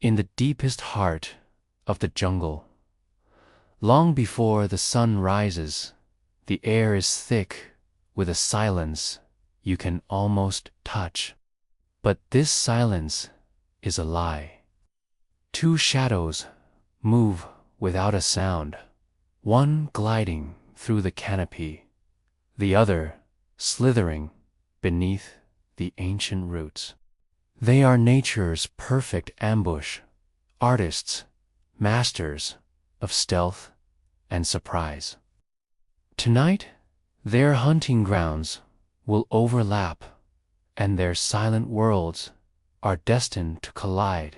in the deepest heart of the jungle. Long before the sun rises, the air is thick with a silence you can almost touch. But this silence is a lie. Two shadows move without a sound, one gliding through the canopy, the other slithering beneath the ancient roots. They are nature's perfect ambush, artists, masters of stealth and surprise. Tonight, their hunting grounds will overlap, and their silent worlds are destined to collide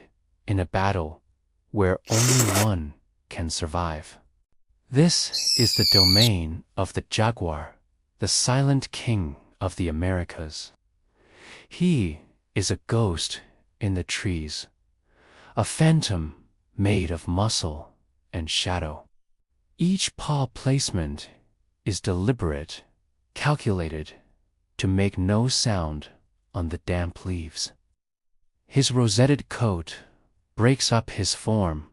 in a battle where only one can survive. This is the domain of the jaguar, the silent king of the Americas. He is a ghost in the trees, a phantom made of muscle and shadow. Each paw placement is deliberate, calculated to make no sound on the damp leaves. His rosetted coat breaks up his form,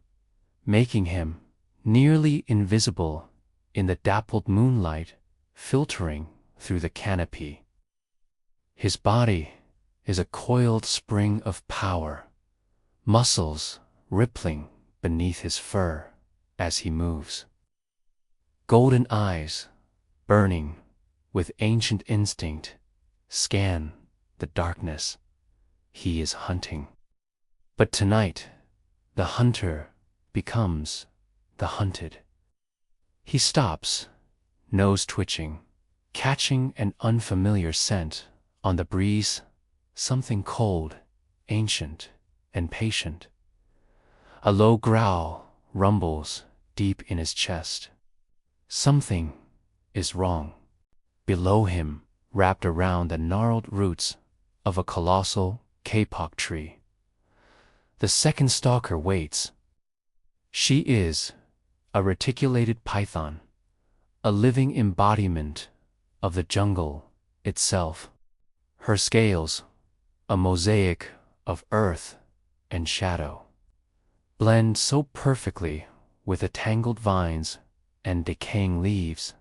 making him nearly invisible in the dappled moonlight filtering through the canopy. His body is a coiled spring of power, muscles rippling beneath his fur as he moves. Golden eyes, burning with ancient instinct, scan the darkness he is hunting. But tonight, the hunter becomes the hunted. He stops, nose twitching, catching an unfamiliar scent on the breeze, something cold, ancient, and patient. A low growl rumbles deep in his chest. Something is wrong. Below him, wrapped around the gnarled roots of a colossal kapok tree, the second stalker waits. She is a reticulated python, a living embodiment of the jungle itself. Her scales, a mosaic of earth and shadow, blend so perfectly with the tangled vines and decaying leaves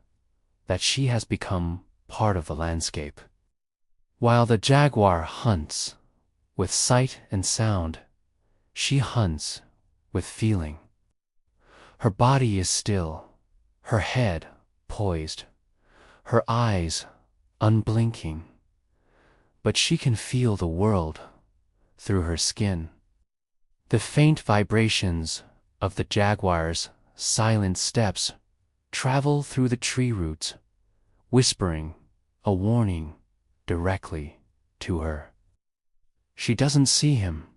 that she has become part of the landscape. While the jaguar hunts with sight and sound, she hunts with feeling. Her body is still, her head poised, her eyes unblinking, but she can feel the world through her skin. The faint vibrations of the jaguar's silent steps travel through the tree roots, whispering a warning directly to her. She doesn't see him,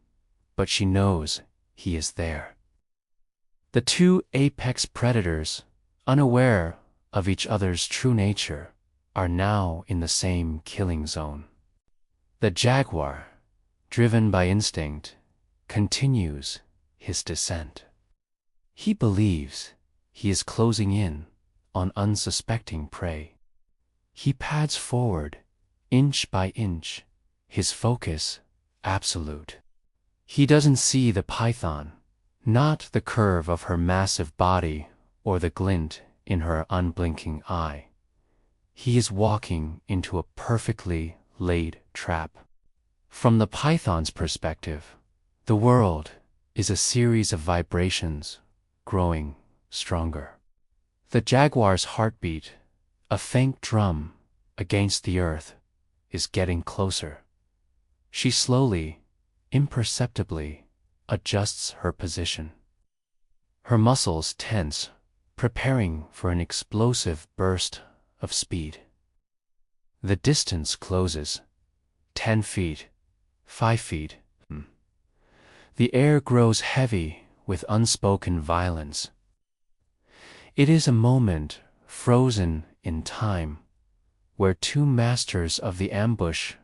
but she knows he is there. The two apex predators, unaware of each other's true nature, are now in the same killing zone. The jaguar, driven by instinct, continues his descent. He believes he is closing in on unsuspecting prey. He pads forward, inch by inch, his focus absolute. He doesn't see the python, not the curve of her massive body or the glint in her unblinking eye. He is walking into a perfectly laid trap. From the python's perspective, the world is a series of vibrations growing stronger. The jaguar's heartbeat, a faint drum against the earth, is getting closer. She slowly, imperceptibly, adjusts her position. Her muscles tense, preparing for an explosive burst of speed. The distance closes. 10 feet, 5 feet. The air grows heavy with unspoken violence. It is a moment frozen in time, where two masters of the ambush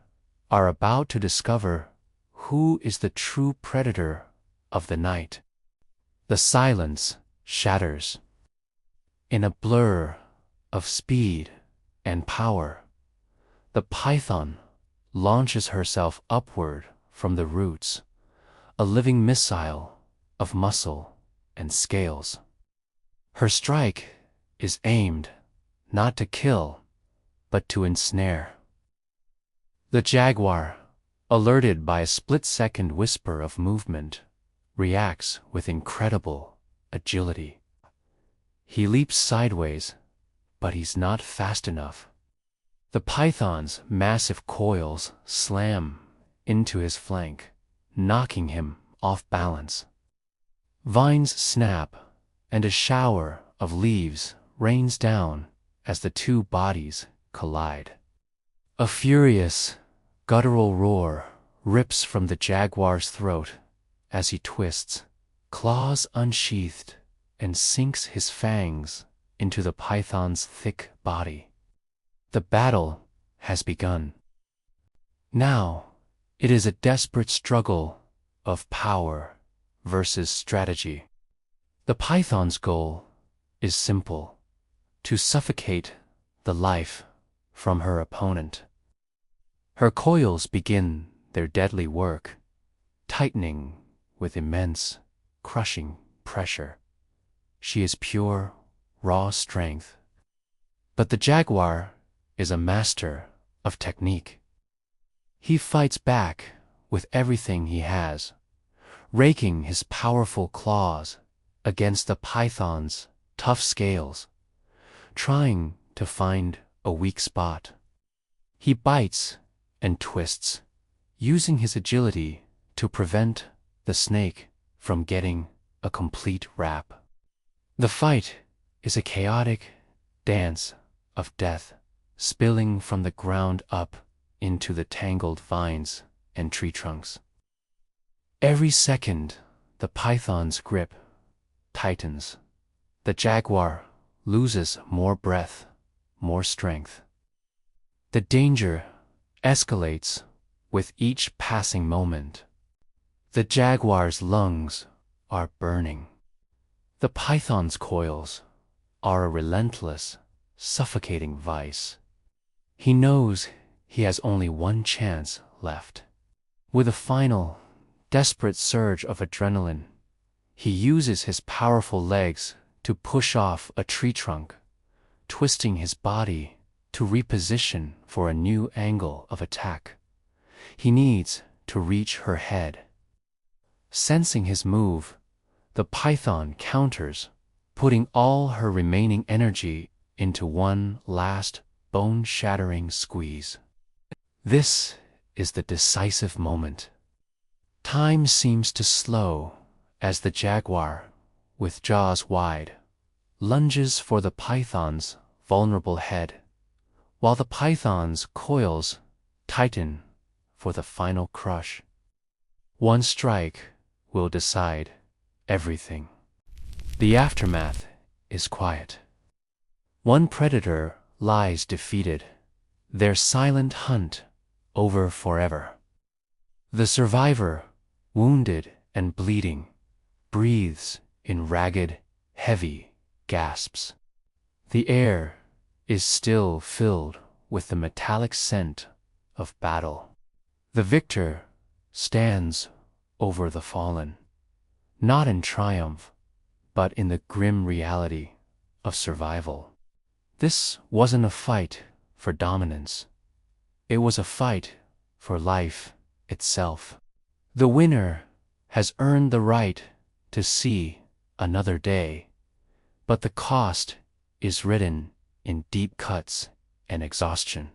are about to discover who is the true predator of the night. The silence shatters. In a blur of speed and power, the python launches herself upward from the roots, a living missile of muscle and scales. Her strike is aimed not to kill, but to ensnare. The jaguar, alerted by a split-second whisper of movement, reacts with incredible agility. He leaps sideways, but he's not fast enough. The python's massive coils slam into his flank, knocking him off balance. Vines snap, and a shower of leaves rains down as the two bodies collide. A furious, guttural roar rips from the jaguar's throat as he twists, claws unsheathed, and sinks his fangs into the python's thick body. The battle has begun. Now, it is a desperate struggle of power versus strategy. The python's goal is simple: to suffocate the life from her opponent. Her coils begin their deadly work, tightening with immense, crushing pressure. She is pure, raw strength. But the jaguar is a master of technique. He fights back with everything he has, raking his powerful claws against the python's tough scales, trying to find a weak spot. He bites and twists, using his agility to prevent the snake from getting a complete wrap. The fight is a chaotic dance of death, spilling from the ground up into the tangled vines and tree trunks. Every second, the python's grip tightens. The jaguar loses more breath, more strength. The danger escalates with each passing moment. The jaguar's lungs are burning. The python's coils are a relentless, suffocating vice. He knows he has only one chance left. With a final, desperate surge of adrenaline, he uses his powerful legs to push off a tree trunk, twisting his body to reposition for a new angle of attack. He needs to reach her head. Sensing his move, the python counters, putting all her remaining energy into one last bone-shattering squeeze. This is the decisive moment. Time seems to slow as the jaguar, with jaws wide, lunges for the python's vulnerable head, while the python's coils tighten for the final crush. One strike will decide everything. The aftermath is quiet. One predator lies defeated, their silent hunt over forever. The survivor, wounded and bleeding, breathes in ragged, heavy gasps. The air is still filled with the metallic scent of battle. The victor stands over the fallen, not in triumph, but in the grim reality of survival. This wasn't a fight for dominance. It was a fight for life itself. The winner has earned the right to see another day, but the cost is written in deep cuts and exhaustion.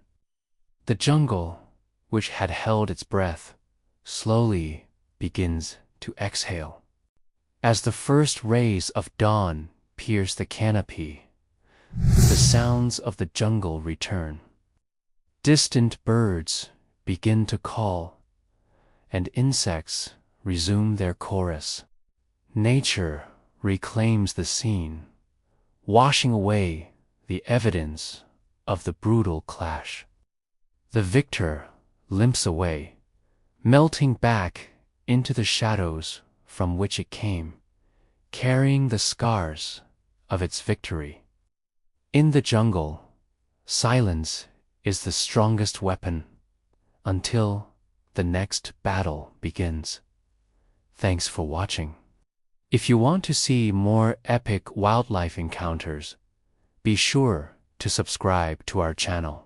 The jungle, which had held its breath, slowly begins to exhale. As the first rays of dawn pierce the canopy, the sounds of the jungle return. Distant birds begin to call, and insects resume their chorus. Nature reclaims the scene, washing away the evidence of the brutal clash. The victor limps away, melting back into the shadows from which it came, carrying the scars of its victory. In the jungle, silence is the strongest weapon until the next battle begins. Thanks for watching. If you want to see more epic wildlife encounters, be sure to subscribe to our channel.